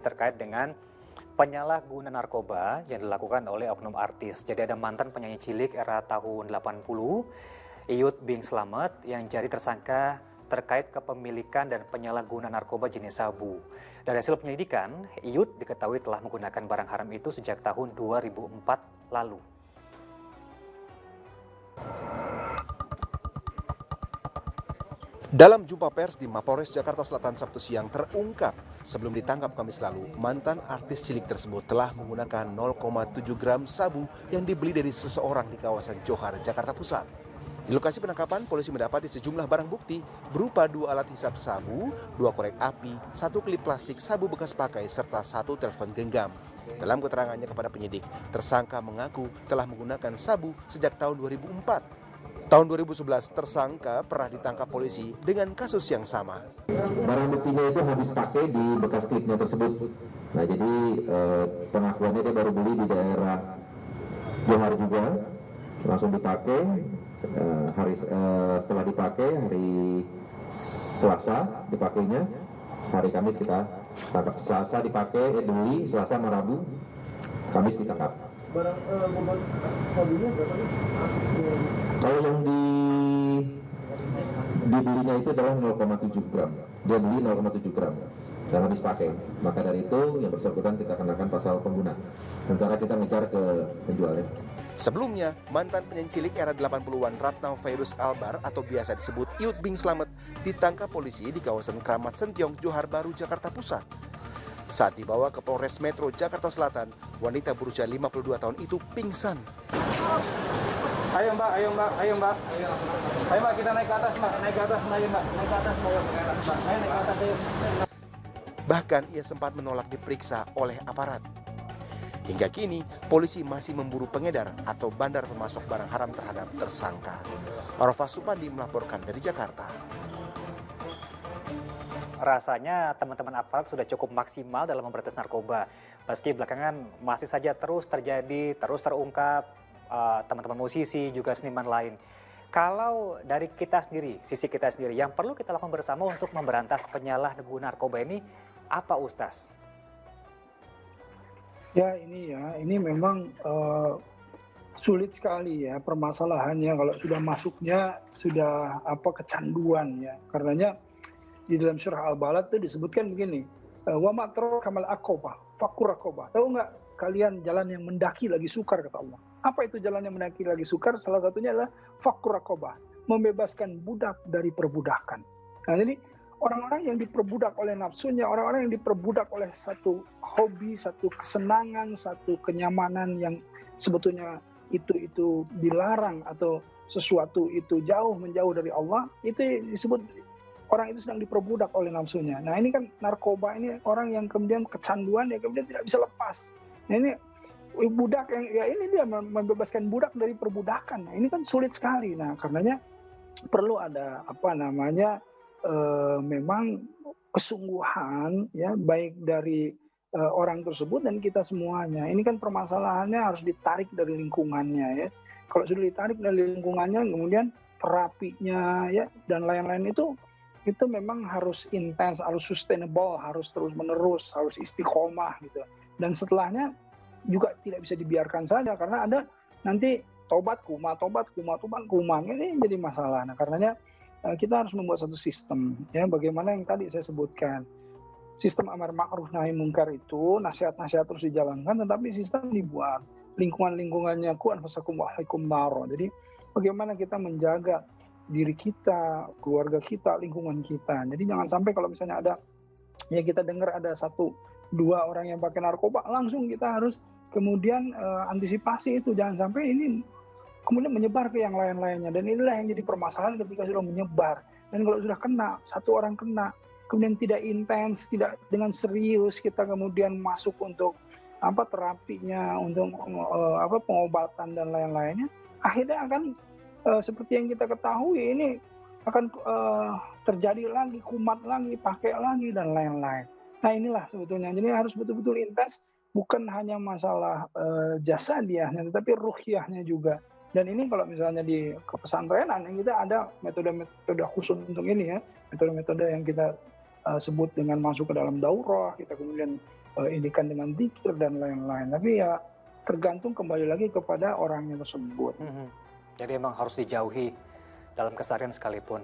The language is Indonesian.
terkait dengan penyalahgunaan narkoba yang dilakukan oleh oknum artis. Jadi ada mantan penyanyi cilik era tahun 80, Iyut Bing Slamet, yang jadi tersangka terkait kepemilikan dan penyalahgunaan narkoba jenis sabu. Dari hasil penyelidikan, Iyut diketahui telah menggunakan barang haram itu sejak tahun 2004 lalu. Dalam jumpa pers di Mapolres Jakarta Selatan Sabtu siang terungkap, sebelum ditangkap Kamis lalu, mantan artis cilik tersebut telah menggunakan 0,7 gram sabu yang dibeli dari seseorang di kawasan Johar, Jakarta Pusat. Di lokasi penangkapan, polisi mendapati sejumlah barang bukti berupa 2 alat hisap sabu, 2 korek api, 1 klip plastik sabu bekas pakai, serta 1 telepon genggam. Dalam keterangannya kepada penyidik, tersangka mengaku telah menggunakan sabu sejak tahun 2004. Tahun 2011, tersangka pernah ditangkap polisi dengan kasus yang sama. Barang buktinya itu habis pakai di bekas klipnya tersebut. Nah, jadi pengakuannya dia baru beli di daerah Johar juga, langsung dipakai. Setelah dipakai hari Selasa dipakainya, hari Kamis kita tangkap. Selasa dipakai, beli, Selasa sama Rabu, Kamis ditangkap. Barang bobot sabunya berapa nih? Kalau yang dibelinya itu adalah 0,7 gram. Dia beli 0,7 gram dan habis pakai. Maka dari itu yang bersangkutan kita kenakan pasal pengguna. Sementara kita ngejar ke penjualnya. Sebelumnya, mantan penyanyi cilik era 80-an Ratna Fairuz Albar atau biasa disebut Iyut Bing Slamet ditangkap polisi di kawasan Kramat Sentiong, Johar Baru, Jakarta Pusat. Saat dibawa ke Polres Metro Jakarta Selatan, wanita berusia 52 tahun itu pingsan. Ayo mbak, kita naik ke atas mbak, naik ke atas, ayo mbak, naik ke atas mbak, ayo naik ke atas ayo. Bahkan ia sempat menolak diperiksa oleh aparat. Hingga kini, polisi masih memburu pengedar atau bandar pemasok barang haram terhadap tersangka. Arafah Supandi melaporkan dari Jakarta. Rasanya teman-teman aparat sudah cukup maksimal dalam memberantas narkoba. Meski belakangan masih saja terus terjadi, terus terungkap teman-teman musisi juga seniman lain. Kalau dari kita sendiri, sisi kita sendiri, yang perlu kita lakukan bersama untuk memberantas penyalahgunaan narkoba ini apa, Ustaz? Ya ini memang sulit sekali ya permasalahannya kalau sudah masuknya sudah kecanduan ya. Karenanya di dalam surah Al-Balad itu disebutkan begini, wa ma kamal aqobah, fakur aqobah. Tahu nggak kalian jalan yang mendaki lagi sukar, kata Allah. Apa itu jalan yang mendaki lagi sukar? Salah satunya adalah fakur aqobah, membebaskan budak dari perbudakan. Nah, jadi orang-orang yang diperbudak oleh nafsunya, orang-orang yang diperbudak oleh satu hobi, satu kesenangan, satu kenyamanan yang sebetulnya itu dilarang atau sesuatu itu menjauh dari Allah, itu disebut orang itu sedang diperbudak oleh nafsunya. Nah, ini kan narkoba ini orang yang kemudian kecanduan ya kemudian tidak bisa lepas. Nah, ini budak yang ya ini dia membebaskan budak dari perbudakan. Nah, ini kan sulit sekali. Nah, karenanya perlu ada memang kesungguhan ya baik dari orang tersebut dan kita semuanya. Ini kan permasalahannya harus ditarik dari lingkungannya ya. Kalau sudah ditarik dari lingkungannya, kemudian terapinya ya dan lain-lain itu memang harus intens, harus sustainable, harus terus-menerus, harus istiqomah gitu. Dan setelahnya juga tidak bisa dibiarkan saja karena ada nanti tobat kumat, ini jadi masalah. Nah, karenanya kita harus membuat satu sistem ya bagaimana yang tadi saya sebutkan. Sistem amar ma'ruf nahi munkar itu nasihat-nasihat terus dijalankan, tetapi sistem dibuat. Lingkungan-lingkungannya ku anfusakum wa ahlikum nar. Jadi bagaimana kita menjaga diri kita, keluarga kita, lingkungan kita. Jadi jangan sampai kalau misalnya ada ya kita dengar ada 1-2 orang yang pakai narkoba, langsung kita harus kemudian antisipasi itu. Jangan sampai ini kemudian menyebar ke yang lain-lainnya. Dan inilah yang jadi permasalahan ketika sudah menyebar. Dan kalau sudah kena, 1 orang kena, kemudian tidak intens, tidak dengan serius kita kemudian masuk untuk terapinya, untuk pengobatan dan lain-lainnya, akhirnya akan seperti yang kita ketahui ini akan terjadi lagi, kumat lagi, pakai lagi dan lain-lain. Nah, inilah sebetulnya. Jadi harus betul-betul intens, bukan hanya masalah jasadiahnya, tetapi ruhiyahnya juga. Dan ini kalau misalnya di kepesantrenan yang kita ada metode-metode khusus untuk ini ya, metode-metode yang kita sebut dengan masuk ke dalam daurah, kita kemudian ini kan dengan zikir dan lain-lain. Tapi ya tergantung kembali lagi kepada orangnya tersebut. Jadi emang harus dijauhi dalam keseharian sekalipun.